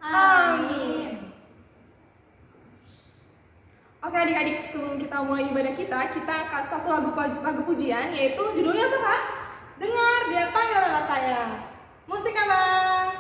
Amin. Oke adik-adik, sebelum kita mulai ibadah kita akan satu lagu pujian, yaitu judulnya apa Kak? Dengar dia panggil nama saya. Musik abang.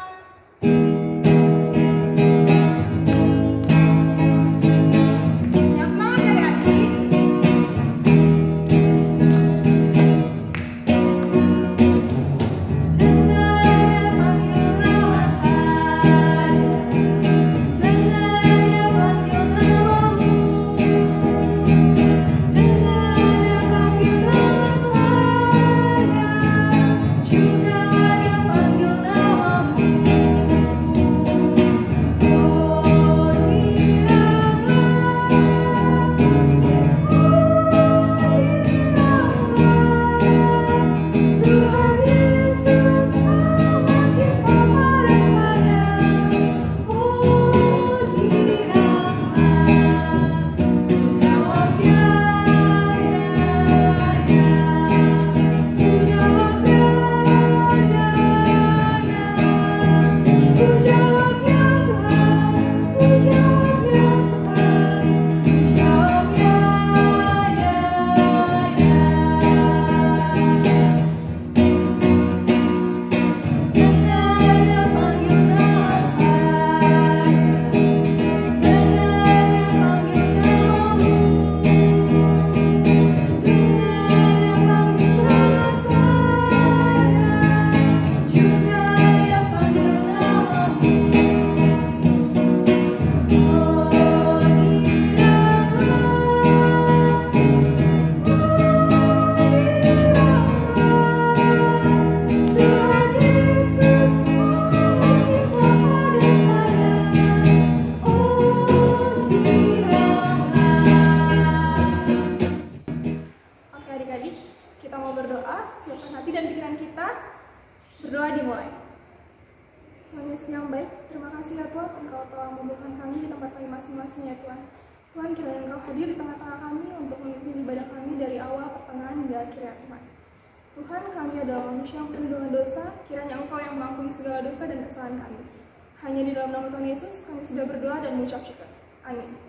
Berdoa dimulai. Tuhan Yesus yang baik, terima kasih ya Tuhan, Engkau telah membukakan kami di tempat kami masing-masing ya Tuhan. Tuhan, kiranya Engkau hadir di tengah-tengah kami untuk memimpin ibadah kami dari awal, pertengahan, hingga akhir ya Tuhan. Tuhan, kami adalah manusia yang penuh dengan dosa, kiranya Engkau yang mengampuni segala dosa dan kesalahan kami. Hanya di dalam nama Tuhan Yesus, kami sudah berdoa dan mengucap syukur. Amin.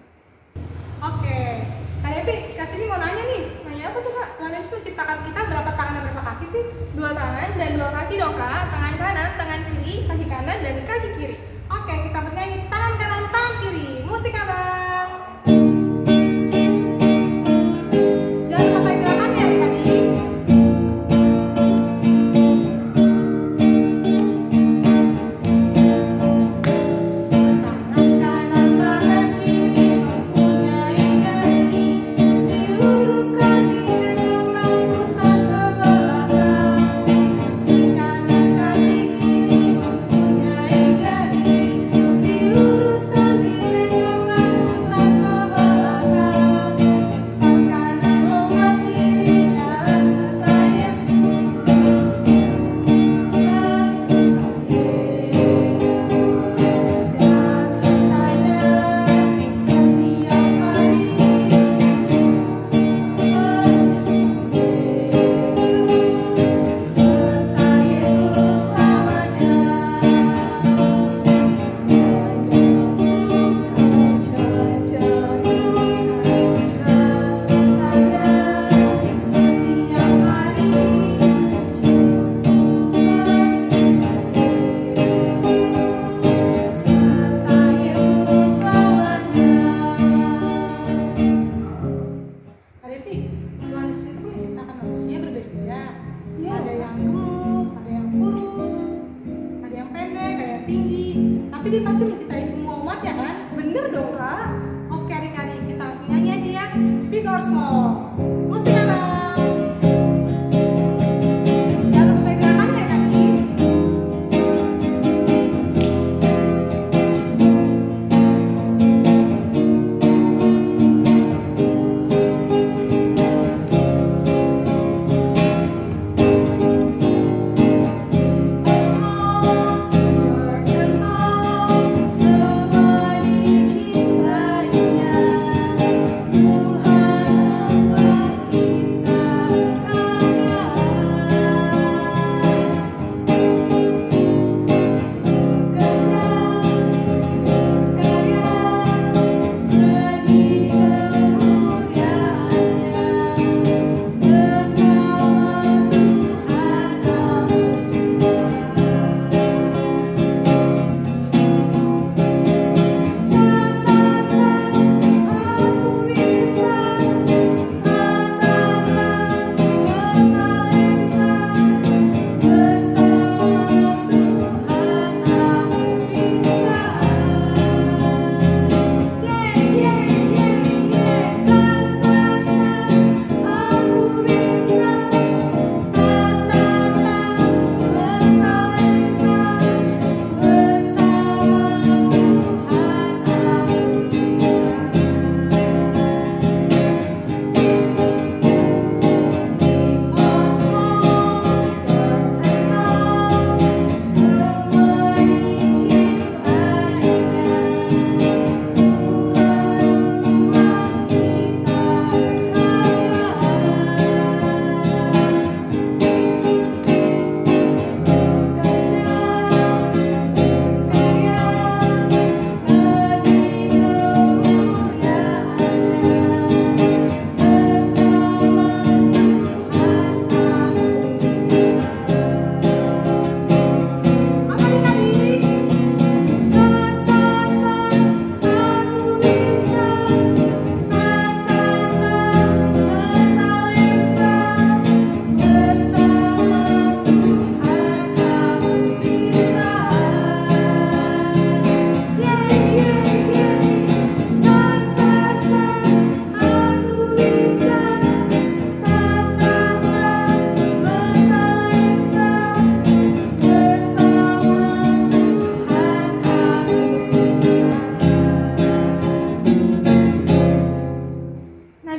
Oke, Kak Devi, Kak Sini mau nanya nih. Nanya apa tuh Kak? Tuhan Yesus menciptakan kita berapa tangan dan berapa kaki sih? 2 tangan dan 2 kaki dong Kak. Tangan kanan, tangan kiri, kaki kanan, dan kaki kiri. Oke, kita bernyanyi tangan kanan, tangan kiri. Musik abang. Jangan lupa gerakannya adik-adik. Tapi dia pasti mencintai semua umat ya kan? Bener dong Kak? Oke adik-adik, kita langsung nyanyi aja ya. Big or small. Musik abang. Jangan lupa gerakannya kan Ki? Semua dicintainya, Tuhan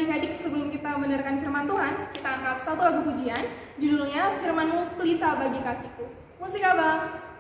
adik-adik, sebelum kita mendengarkan firman Tuhan, kita angkat satu lagu pujian, judulnya Firman-Mu Pelita Bagi Kakiku. Musik Abang.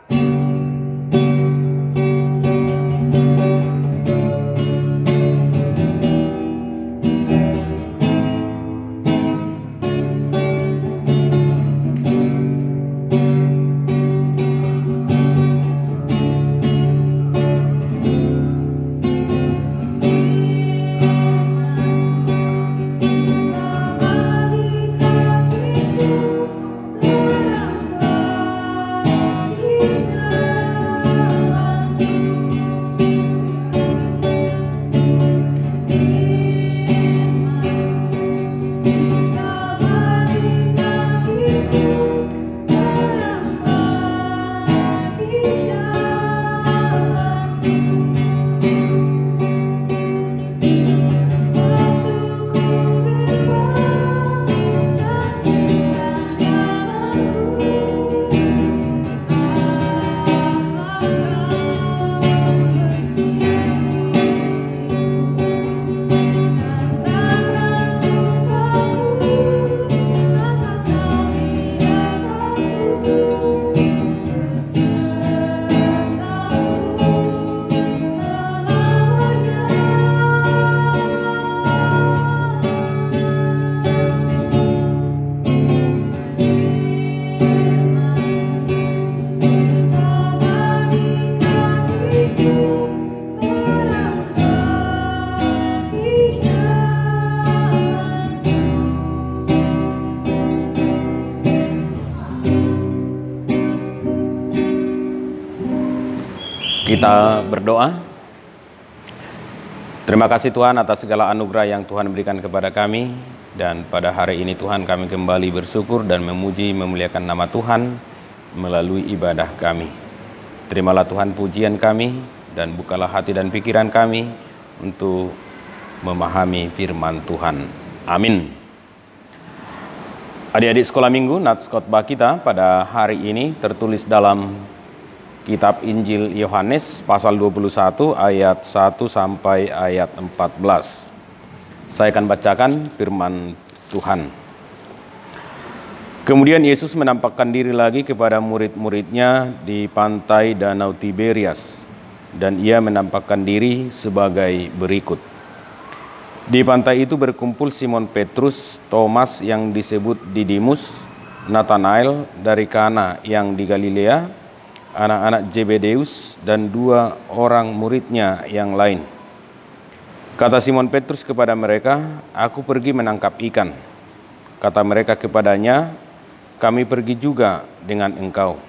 Kita berdoa. Terima kasih Tuhan atas segala anugerah yang Tuhan berikan kepada kami. Dan pada hari ini Tuhan kami kembali bersyukur dan memuji memuliakan nama Tuhan melalui ibadah kami. Terimalah Tuhan pujian kami dan bukalah hati dan pikiran kami untuk memahami firman Tuhan. Amin. Adik-adik sekolah minggu, nats khotbah kita pada hari ini tertulis dalam Kitab Injil Yohanes pasal 21 ayat 1 sampai ayat 14. Saya akan bacakan firman Tuhan. Kemudian Yesus menampakkan diri lagi kepada murid-muridnya di pantai Danau Tiberias, dan ia menampakkan diri sebagai berikut. Di pantai itu berkumpul Simon Petrus, Thomas yang disebut Didimus, Nathanael dari Kana yang di Galilea, anak-anak Zebedeus, dan 2 orang muridnya yang lain. Kata Simon Petrus kepada mereka, "Aku pergi menangkap ikan." Kata mereka kepadanya, "Kami pergi juga dengan engkau."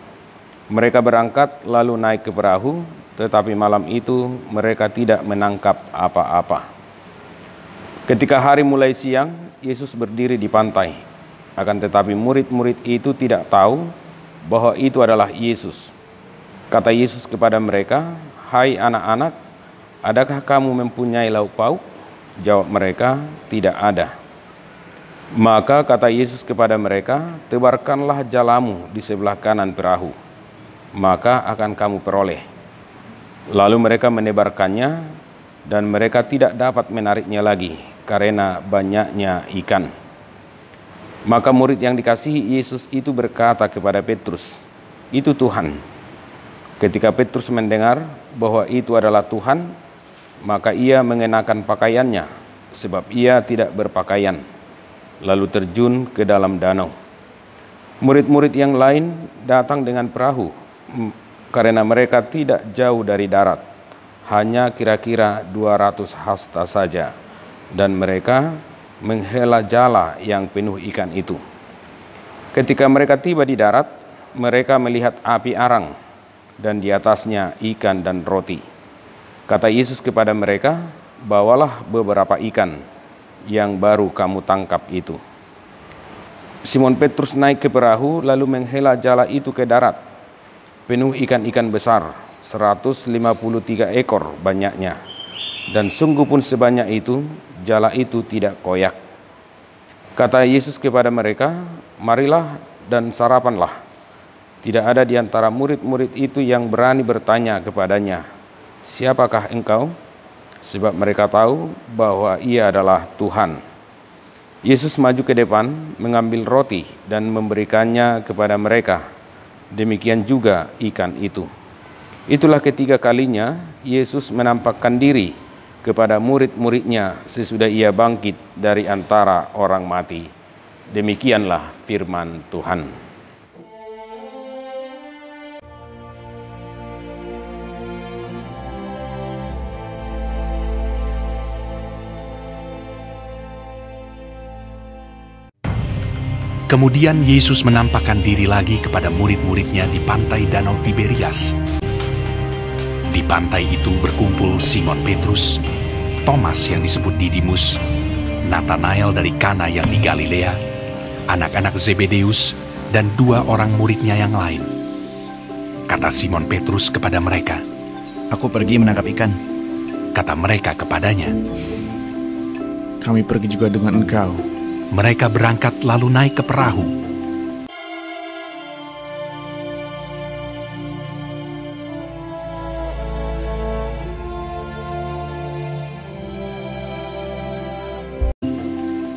Mereka berangkat lalu naik ke perahu, tetapi malam itu mereka tidak menangkap apa-apa. Ketika hari mulai siang, Yesus berdiri di pantai. Akan tetapi murid-murid itu tidak tahu bahwa itu adalah Yesus. Kata Yesus kepada mereka, "Hai anak-anak, adakah kamu mempunyai lauk pauk?" Jawab mereka, "Tidak ada." Maka kata Yesus kepada mereka, "Tebarkanlah jalamu di sebelah kanan perahu, maka akan kamu peroleh." Lalu mereka menebarkannya, dan mereka tidak dapat menariknya lagi karena banyaknya ikan. Maka murid yang dikasihi Yesus itu berkata kepada Petrus, "Itu Tuhan." Ketika Petrus mendengar bahwa itu adalah Tuhan, maka ia mengenakan pakaiannya, sebab ia tidak berpakaian, lalu terjun ke dalam danau. Murid-murid yang lain datang dengan perahu, karena mereka tidak jauh dari darat, hanya kira-kira 200 hasta saja, dan mereka menghela jala yang penuh ikan itu. Ketika mereka tiba di darat, mereka melihat api arang, dan di atasnya ikan dan roti. Kata Yesus kepada mereka, "Bawalah beberapa ikan yang baru kamu tangkap itu." Simon Petrus naik ke perahu lalu menghela jala itu ke darat, penuh ikan-ikan besar, 153 ekor banyaknya. Dan sungguh pun sebanyak itu, jala itu tidak koyak. Kata Yesus kepada mereka, "Marilah dan sarapanlah." Tidak ada di antara murid-murid itu yang berani bertanya kepadanya, "Siapakah engkau?" Sebab mereka tahu bahwa ia adalah Tuhan. Yesus maju ke depan, mengambil roti dan memberikannya kepada mereka. Demikian juga ikan itu. Itulah ketiga kalinya Yesus menampakkan diri kepada murid-muridnya sesudah ia bangkit dari antara orang mati. Demikianlah firman Tuhan. Kemudian Yesus menampakkan diri lagi kepada murid-muridnya di pantai Danau Tiberias. Di pantai itu berkumpul Simon Petrus, Thomas yang disebut Didimus, Nathanael dari Kana yang di Galilea, anak-anak Zebedeus, dan 2 orang muridnya yang lain. Kata Simon Petrus kepada mereka, "Aku pergi menangkap ikan." Kata mereka kepadanya, "Kami pergi juga dengan engkau." Mereka berangkat lalu naik ke perahu.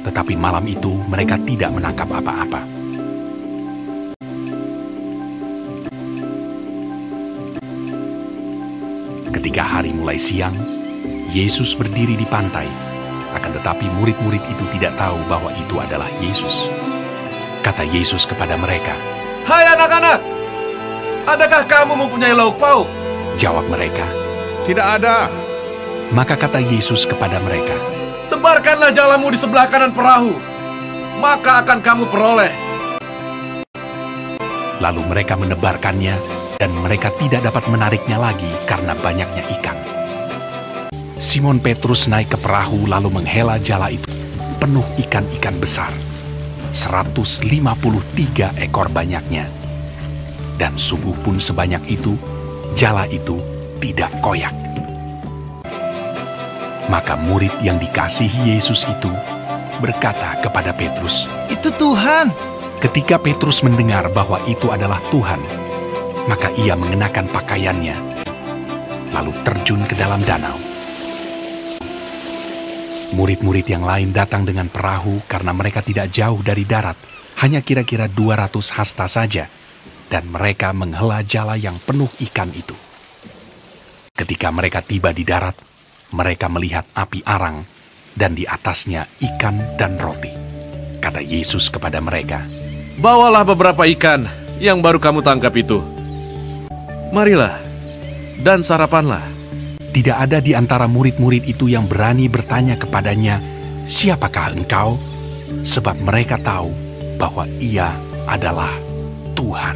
Tetapi malam itu mereka tidak menangkap apa-apa. Ketika hari mulai siang, Yesus berdiri di pantai. Akan tetapi murid-murid itu tidak tahu bahwa itu adalah Yesus. Kata Yesus kepada mereka, "Hai anak-anak, adakah kamu mempunyai lauk pauk?" Jawab mereka, "Tidak ada." Maka kata Yesus kepada mereka, "Tebarkanlah jalamu di sebelah kanan perahu, maka akan kamu peroleh." Lalu mereka menebarkannya, dan mereka tidak dapat menariknya lagi karena banyaknya ikan. Simon Petrus naik ke perahu lalu menghela jala itu, penuh ikan-ikan besar, 153 ekor banyaknya. Dan sungguh pun sebanyak itu, jala itu tidak koyak. Maka murid yang dikasihi Yesus itu berkata kepada Petrus, "Itu Tuhan." Ketika Petrus mendengar bahwa itu adalah Tuhan, maka ia mengenakan pakaiannya, lalu terjun ke dalam danau. Murid-murid yang lain datang dengan perahu karena mereka tidak jauh dari darat, hanya kira-kira 200 hasta saja, dan mereka menghela jala yang penuh ikan itu. Ketika mereka tiba di darat, mereka melihat api arang, dan di atasnya ikan dan roti. Kata Yesus kepada mereka, "Bawalah beberapa ikan yang baru kamu tangkap itu. Marilah, dan sarapanlah." Tidak ada di antara murid-murid itu yang berani bertanya kepadanya, "Siapakah engkau?" Sebab mereka tahu bahwa ia adalah Tuhan.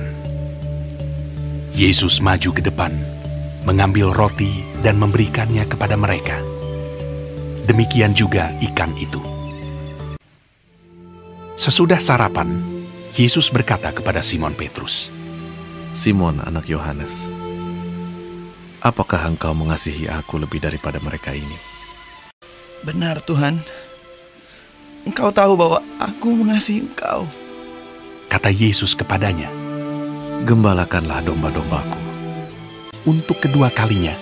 Yesus maju ke depan, mengambil roti dan memberikannya kepada mereka. Demikian juga ikan itu. Sesudah sarapan, Yesus berkata kepada Simon Petrus, "Simon anak Yohanes, apakah engkau mengasihi aku lebih daripada mereka ini?" "Benar Tuhan, Engkau tahu bahwa aku mengasihi Engkau." Kata Yesus kepadanya, "Gembalakanlah domba-dombaku." Untuk kedua kalinya,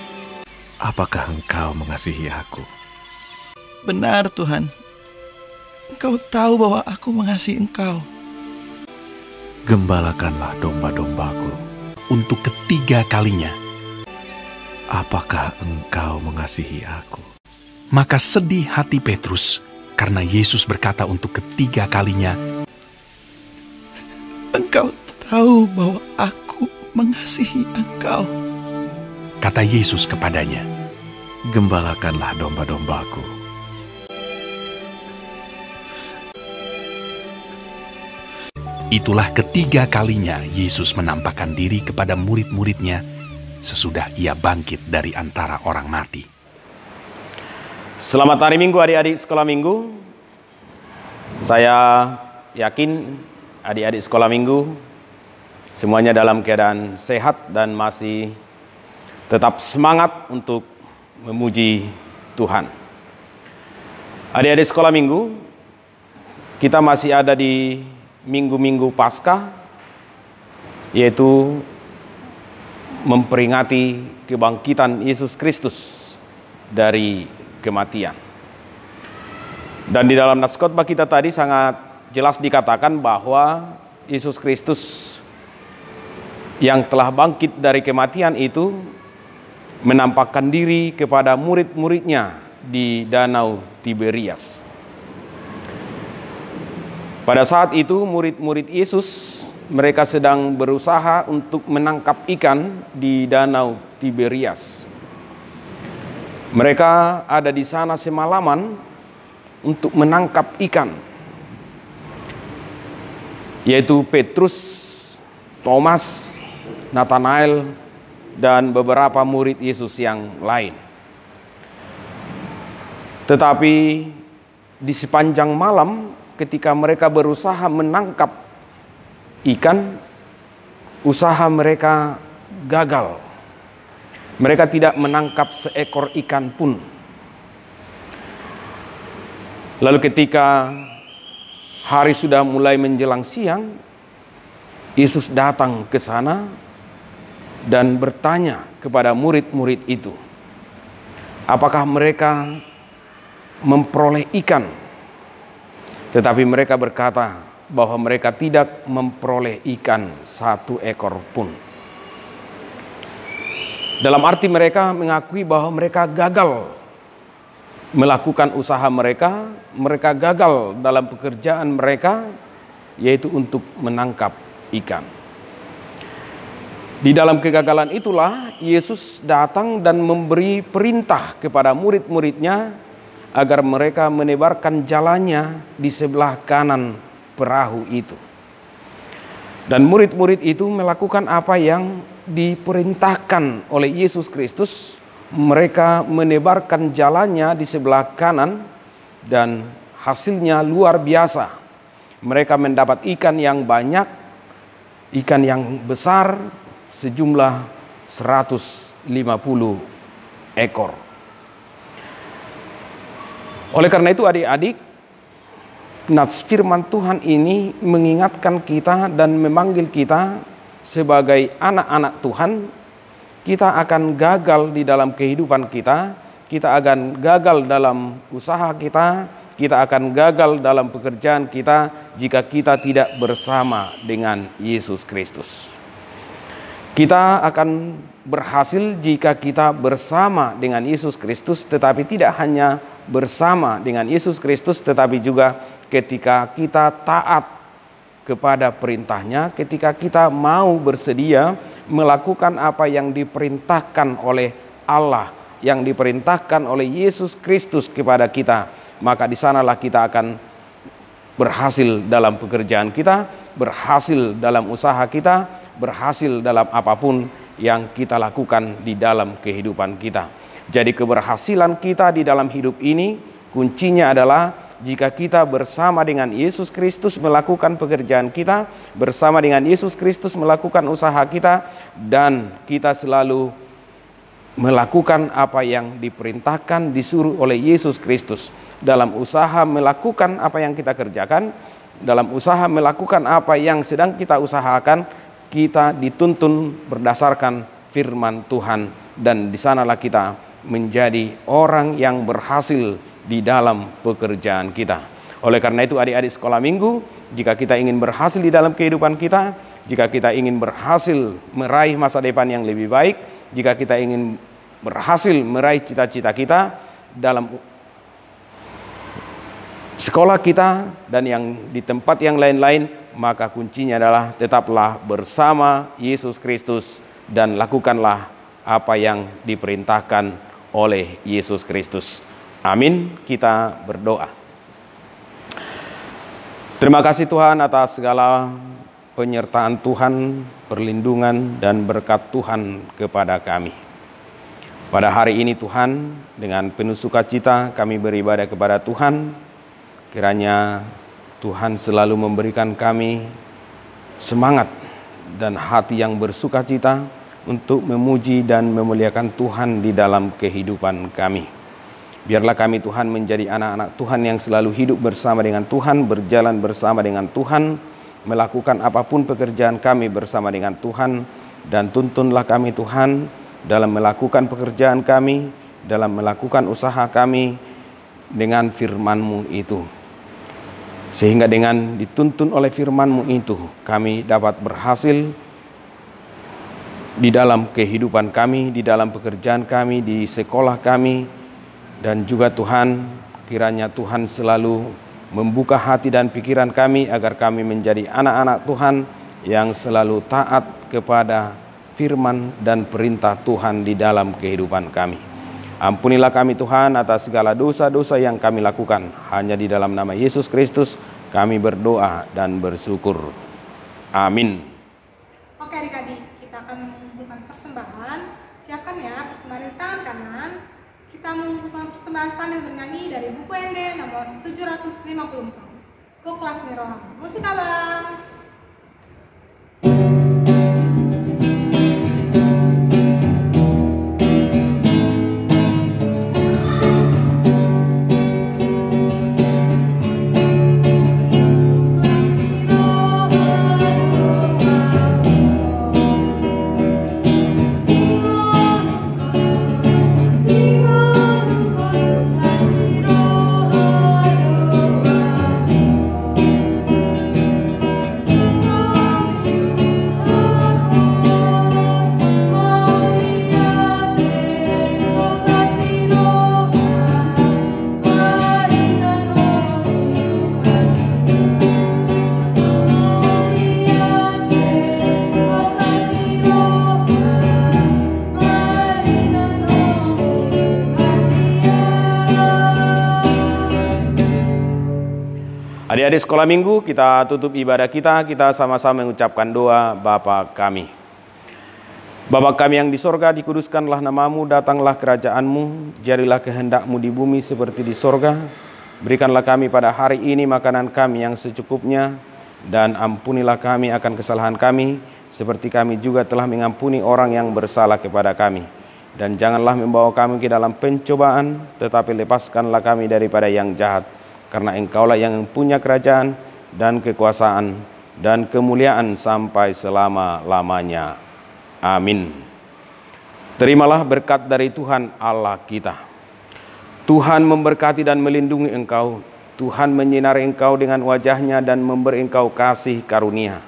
"Apakah engkau mengasihi aku?" "Benar Tuhan, Engkau tahu bahwa aku mengasihi Engkau." "Gembalakanlah domba-dombaku." Untuk ketiga kalinya, "Apakah engkau mengasihi aku?" maka sedih hati Petrus karena Yesus berkata untuk ketiga kalinya, "Engkau tahu bahwa aku mengasihi Engkau." Kata Yesus kepadanya, "Gembalakanlah domba-dombaku." Itulah ketiga kalinya Yesus menampakkan diri kepada murid-muridnya sesudah ia bangkit dari antara orang mati. Selamat hari Minggu adik-adik sekolah minggu. Saya yakin adik-adik sekolah minggu semuanya dalam keadaan sehat dan masih tetap semangat untuk memuji Tuhan. Adik-adik sekolah minggu, kita masih ada di minggu-minggu Paskah, yaitu memperingati kebangkitan Yesus Kristus dari kematian. Dan di dalam nats khotbah kita tadi sangat jelas dikatakan bahwa Yesus Kristus yang telah bangkit dari kematian itu menampakkan diri kepada murid-muridnya di Danau Tiberias. Pada saat itu murid-murid Yesus mereka sedang berusaha untuk menangkap ikan di Danau Tiberias. Mereka ada di sana semalaman untuk menangkap ikan, yaitu Petrus, Thomas, Nathanael, dan beberapa murid Yesus yang lain. Tetapi di sepanjang malam ketika mereka berusaha menangkap ikan, usaha mereka gagal. Mereka tidak menangkap seekor ikan pun. Lalu ketika hari sudah mulai menjelang siang, Yesus datang ke sana dan bertanya kepada murid-murid itu, apakah mereka memperoleh ikan? Tetapi mereka berkata bahwa mereka tidak memperoleh ikan satu ekor pun. Dalam arti mereka mengakui bahwa mereka gagal melakukan usaha mereka, mereka gagal dalam pekerjaan mereka, yaitu untuk menangkap ikan. Di dalam kegagalan itulah Yesus datang dan memberi perintah kepada murid-muridnya agar mereka menebarkan jalannya di sebelah kanan perahu itu. Dan murid-murid itu melakukan apa yang diperintahkan oleh Yesus Kristus. Mereka menebarkan jalannya di sebelah kanan dan hasilnya luar biasa. Mereka mendapat ikan yang banyak, ikan yang besar, sejumlah 150 ekor. Oleh karena itu adik-adik, nats firman Tuhan ini mengingatkan kita dan memanggil kita sebagai anak-anak Tuhan. Kita akan gagal di dalam kehidupan kita, kita akan gagal dalam usaha kita, kita akan gagal dalam pekerjaan kita jika kita tidak bersama dengan Yesus Kristus. Kita akan berhasil jika kita bersama dengan Yesus Kristus, tetapi tidak hanya bersama dengan Yesus Kristus, tetapi juga ketika kita taat kepada perintahnya, ketika kita mau bersedia melakukan apa yang diperintahkan oleh Allah, yang diperintahkan oleh Yesus Kristus kepada kita, maka di sanalah kita akan berhasil dalam pekerjaan kita, berhasil dalam usaha kita, berhasil dalam apapun yang kita lakukan di dalam kehidupan kita. Jadi keberhasilan kita di dalam hidup ini kuncinya adalah jika kita bersama dengan Yesus Kristus melakukan pekerjaan kita, bersama dengan Yesus Kristus melakukan usaha kita, dan kita selalu melakukan apa yang diperintahkan, disuruh oleh Yesus Kristus. Dalam usaha melakukan apa yang kita kerjakan, dalam usaha melakukan apa yang sedang kita usahakan, kita dituntun berdasarkan firman Tuhan, dan di sanalah kita menjadi orang yang berhasil di dalam pekerjaan kita. Oleh karena itu adik-adik sekolah minggu, jika kita ingin berhasil di dalam kehidupan kita, jika kita ingin berhasil meraih masa depan yang lebih baik, jika kita ingin berhasil meraih cita-cita kita dalam sekolah kita dan yang di tempat yang lain-lain, maka kuncinya adalah tetaplah bersama Yesus Kristus dan lakukanlah apa yang diperintahkan oleh Yesus Kristus. Amin. Kita berdoa. Terima kasih Tuhan atas segala penyertaan Tuhan, perlindungan dan berkat Tuhan kepada kami. Pada hari ini Tuhan, dengan penuh sukacita kami beribadah kepada Tuhan. Kiranya Tuhan selalu memberikan kami semangat dan hati yang bersukacita untuk memuji dan memuliakan Tuhan di dalam kehidupan kami. Biarlah kami Tuhan menjadi anak-anak Tuhan yang selalu hidup bersama dengan Tuhan, berjalan bersama dengan Tuhan, melakukan apapun pekerjaan kami bersama dengan Tuhan, dan tuntunlah kami Tuhan dalam melakukan pekerjaan kami, dalam melakukan usaha kami, dengan firman-Mu itu. Sehingga dengan dituntun oleh firman-Mu itu, kami dapat berhasil di dalam kehidupan kami, di dalam pekerjaan kami, di sekolah kami. Dan juga Tuhan, kiranya Tuhan selalu membuka hati dan pikiran kami agar kami menjadi anak-anak Tuhan yang selalu taat kepada firman dan perintah Tuhan di dalam kehidupan kami. Ampunilah kami Tuhan atas segala dosa-dosa yang kami lakukan. Hanya di dalam nama Yesus Kristus kami berdoa dan bersyukur. Amin. Oke adik-adik, kita akan mengumpulkan persembahan. Siapkan ya persembahan di tangan kanan. Kita mengumpulkan persembahan sambil bernyanyi dari buku ND nomor 754. Go kelas Miroham. Musik abang. Adik-adik sekolah minggu, kita tutup ibadah kita sama-sama mengucapkan doa Bapa kami. Bapa kami yang di sorga, dikuduskanlah namamu, datanglah kerajaanmu, jadilah kehendak-Mu di bumi seperti di sorga. Berikanlah kami pada hari ini makanan kami yang secukupnya, dan ampunilah kami akan kesalahan kami, seperti kami juga telah mengampuni orang yang bersalah kepada kami. Dan janganlah membawa kami ke dalam pencobaan, tetapi lepaskanlah kami daripada yang jahat. Karena Engkaulah yang punya kerajaan dan kekuasaan dan kemuliaan sampai selama-lamanya. Amin. Terimalah berkat dari Tuhan Allah kita. Tuhan memberkati dan melindungi engkau. Tuhan menyinari engkau dengan wajah-Nya dan memberi engkau kasih karunia.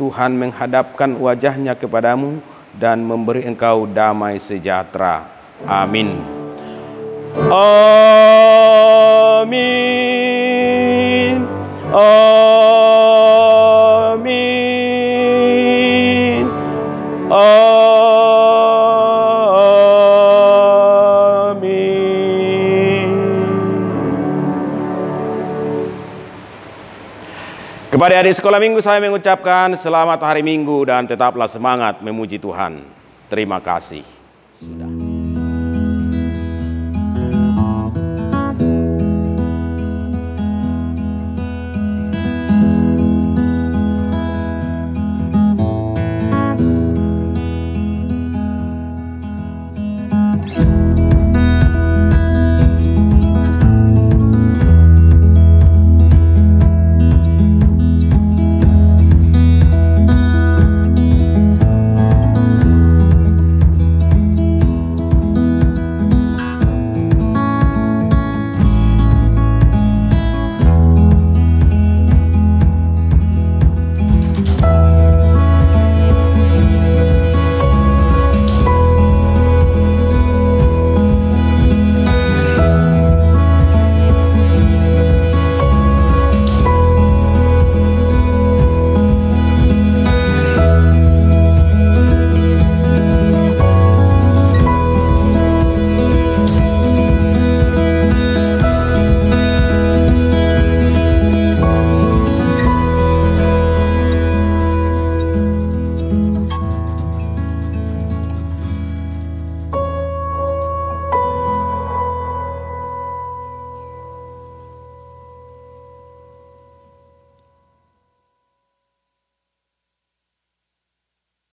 Tuhan menghadapkan wajah-Nya kepadamu dan memberi engkau damai sejahtera. Amin. Amin. Amin. Amin. Kepada adik sekolah minggu saya mengucapkan selamat hari Minggu dan tetaplah semangat memuji Tuhan. Terima kasih. Sudah.